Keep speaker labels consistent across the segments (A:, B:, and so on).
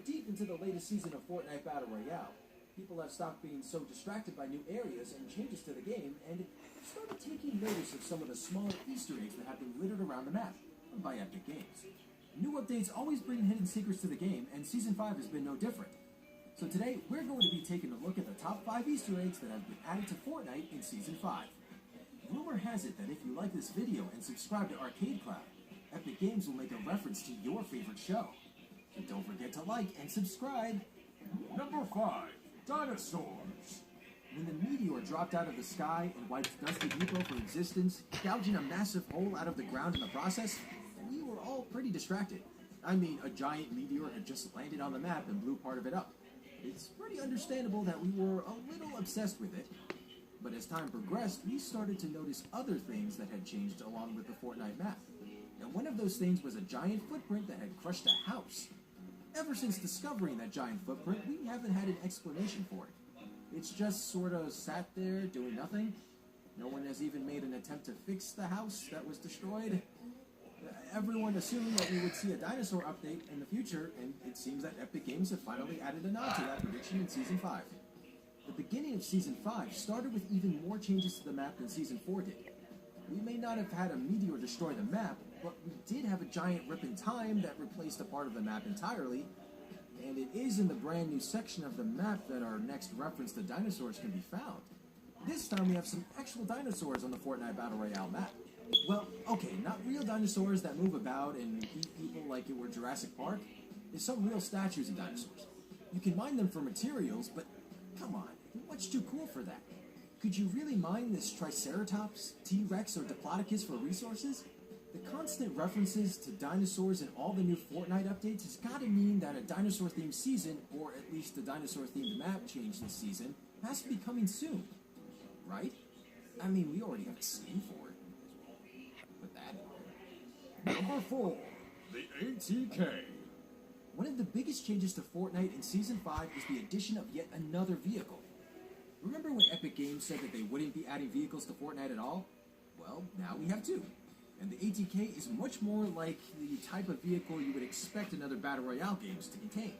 A: deep into the latest season of Fortnite Battle Royale. People have stopped being so distracted by new areas and changes to the game, and started taking notice of some of the smaller Easter eggs that have been littered around the map by Epic Games. New updates always bring hidden secrets to the game, and Season 5 has been no different. So today, we're going to be taking a look at the top 5 Easter eggs that have been added to Fortnite in Season 5. Rumor has it that if you like this video and subscribe to Arcade Cloud, Epic Games will make a reference to your favorite show. And don't forget to like and subscribe.
B: Number 5. Dinosaurs.
A: When the meteor dropped out of the sky and wiped Dusty Depot from existence, gouging a massive hole out of the ground in the process, we were all pretty distracted. I mean, a giant meteor had just landed on the map and blew part of it up. It's pretty understandable that we were a little obsessed with it. But as time progressed, we started to notice other things that had changed along with the Fortnite map. And one of those things was a giant footprint that had crushed a house. Ever since discovering that giant footprint, we haven't had an explanation for it. It's just sort of sat there doing nothing. No one has even made an attempt to fix the house that was destroyed. Everyone assumed that we would see a dinosaur update in the future, and it seems that Epic Games have finally added a nod to that prediction in Season 5. The beginning of Season 5 started with even more changes to the map than Season 4 did. We may not have had a meteor destroy the map, but we did have a giant rip in time that replaced a part of the map entirely, and it is in the brand new section of the map that our next reference to dinosaurs can be found. This time we have some actual dinosaurs on the Fortnite Battle Royale map. Well, okay, not real dinosaurs that move about and eat people like it were Jurassic Park. There's some real statues of dinosaurs. You can mine them for materials, but come on, you're much too cool for that. Could you really mine this Triceratops, T-Rex, or Diplodocus for resources? The constant references to dinosaurs in all the new Fortnite updates has got to mean that a dinosaur-themed season, or at least a dinosaur-themed map change this season, has to be coming soon. Right? I mean, we already have a scheme for it. Put that in there.
B: Number 4. The ATK.
A: One of the biggest changes to Fortnite in Season 5 is the addition of yet another vehicle. Remember when Epic Games said that they wouldn't be adding vehicles to Fortnite at all? Well, now we have 2. And the ATK is much more like the type of vehicle you would expect in other Battle Royale games to contain.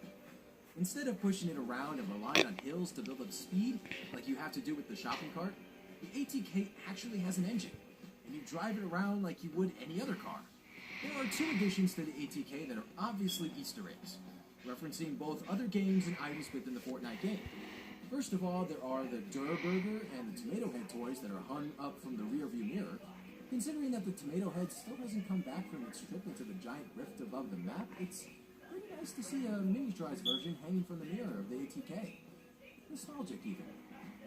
A: Instead of pushing it around and relying on hills to build up speed, like you have to do with the shopping cart, the ATK actually has an engine, and you drive it around like you would any other car. There are 2 additions to the ATK that are obviously Easter eggs, referencing both other games and items within the Fortnite game. First of all, there are the Durr Burger and the Tomato Head toys that are hung up from the rearview mirror. Considering that the Tomato Head still hasn't come back from its trip into the giant rift above the map, it's pretty nice to see a miniaturized version hanging from the mirror of the ATK. Nostalgic even.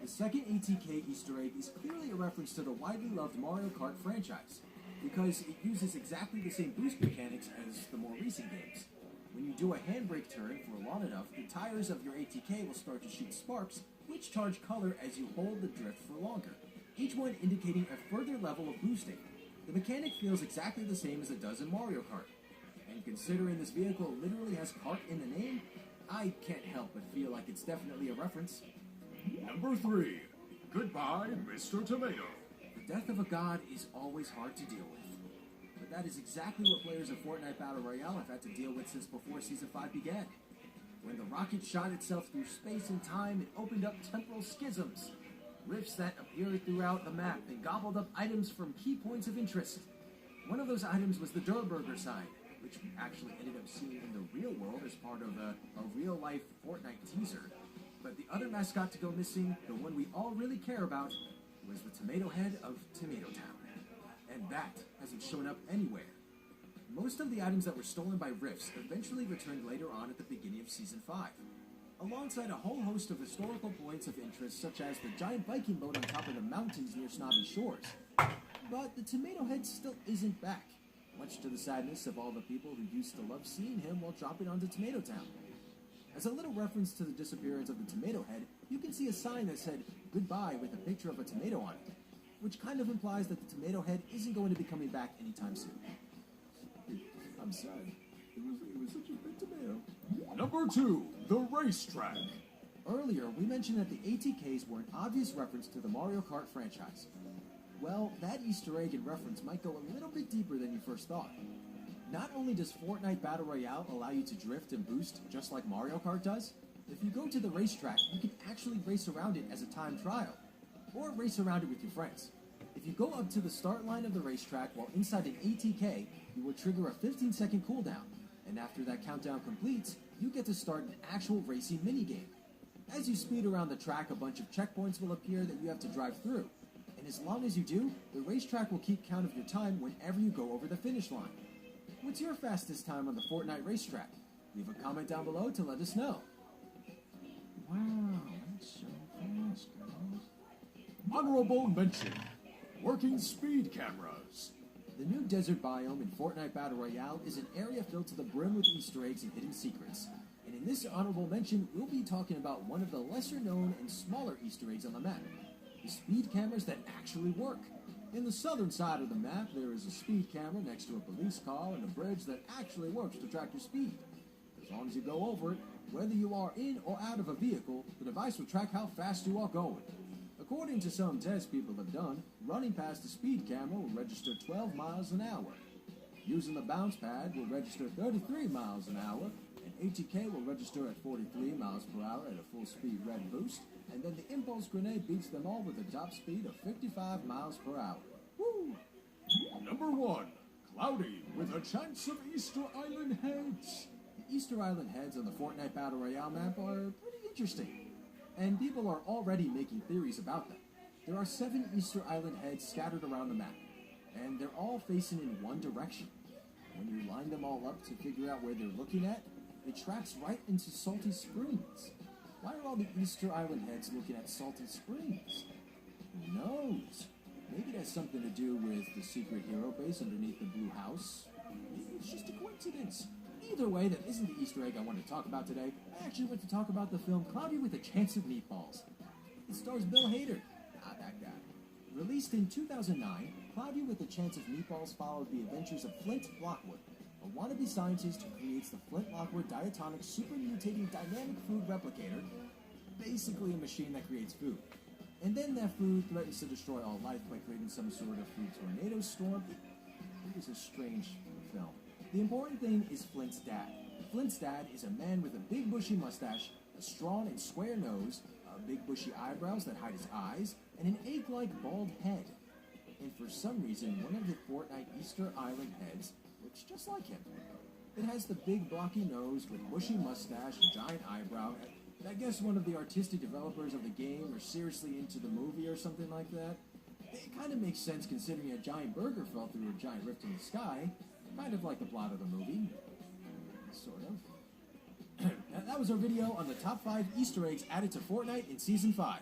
A: The second ATK Easter egg is clearly a reference to the widely loved Mario Kart franchise, because it uses exactly the same boost mechanics as the more recent games. When you do a handbrake turn for long enough, the tires of your ATK will start to shoot sparks, which charge color as you hold the drift for longer, each one indicating a further level of boosting. The mechanic feels exactly the same as it does in Mario Kart. And considering this vehicle literally has kart in the name, I can't help but feel like it's definitely a reference.
B: Number 3. Goodbye, Mr. Tomato.
A: The death of a god is always hard to deal with. But that is exactly what players of Fortnite Battle Royale have had to deal with since before Season 5 began. When the rocket shot itself through space and time, it opened up temporal schisms, rifts that appeared throughout the map and gobbled up items from key points of interest. One of those items was the Durr Burger sign, which we actually ended up seeing in the real world as part of a real-life Fortnite teaser. But the other mascot to go missing, the one we all really care about, was the Tomato Head of Tomato Town. And that hasn't shown up anywhere. Most of the items that were stolen by rifts eventually returned later on at the beginning of Season 5, alongside a whole host of historical points of interest such as the giant Viking boat on top of the mountains near Snobby Shores. But the Tomato Head still isn't back, much to the sadness of all the people who used to love seeing him while dropping onto Tomato Town. As a little reference to the disappearance of the Tomato Head, you can see a sign that said "Goodbye" with a picture of a tomato on it, which kind of implies that the Tomato Head isn't going to be coming back anytime soon. I'm sorry. It was such a big tomato.
B: Number 2. The Racetrack.
A: Earlier, we mentioned that the ATKs were an obvious reference to the Mario Kart franchise. Well, that Easter egg and reference might go a little bit deeper than you first thought. Not only does Fortnite Battle Royale allow you to drift and boost just like Mario Kart does, if you go to the racetrack, you can actually race around it as a time trial, or race around it with your friends. If you go up to the start line of the racetrack while inside an ATK, you will trigger a 15-second cooldown, and after that countdown completes, you get to start an actual racing minigame. As you speed around the track, a bunch of checkpoints will appear that you have to drive through, and as long as you do, the racetrack will keep count of your time whenever you go over the finish line. What's your fastest time on the Fortnite racetrack? Leave a comment down below to let us know. Wow, that's so fast, guys.
B: Honorable mention. Working speed cameras.
A: The new desert biome in Fortnite Battle Royale is an area filled to the brim with Easter eggs and hidden secrets. And in this honorable mention, we'll be talking about one of the lesser known and smaller Easter eggs on the map. The speed cameras that actually work. In the southern side of the map, there is a speed camera next to a police car and a bridge that actually works to track your speed. As long as you go over it, whether you are in or out of a vehicle, the device will track how fast you are going. According to some tests people have done, running past the speed camera will register 12 miles an hour. Using the bounce pad will register 33 miles an hour, and ATK will register at 43 miles per hour at a full speed red boost, and then the impulse grenade beats them all with a top speed of 55 miles per hour. Woo!
B: Number 1. Cloudy with a chance of Easter Island heads.
A: The Easter Island heads on the Fortnite Battle Royale map are pretty interesting, and people are already making theories about them. There are 7 Easter Island heads scattered around the map, and they're all facing in one direction. When you line them all up to figure out where they're looking at, it tracks right into Salty Springs. Why are all the Easter Island heads looking at Salty Springs? Who knows? Maybe it has something to do with the secret hero base underneath the blue house. Maybe it's just a coincidence. Either way, that isn't the Easter egg I want to talk about today. I actually want to talk about the film Cloudy with a Chance of Meatballs. It stars Bill Hader. Not that guy. Released in 2009, Cloudy with a Chance of Meatballs followed the adventures of Flint Lockwood, a wannabe scientist who creates the Flint Lockwood diatonic super mutating dynamic food replicator, basically a machine that creates food. And then that food threatens to destroy all life by creating some sort of food tornado storm. It was a strange film. The important thing is Flint's dad. Flint's dad is a man with a big bushy mustache, a strong and square nose, big bushy eyebrows that hide his eyes, and an egg-like bald head. And for some reason, one of the Fortnite Easter Island heads looks just like him. It has the big blocky nose with bushy mustache and giant eyebrow. And I guess one of the artistic developers of the game are seriously into the movie or something like that. It kind of makes sense considering a giant burger fell through a giant rift in the sky. Kind of like the plot of the movie. Sort of. That was our video on the top 5 Easter eggs added to Fortnite in Season 5.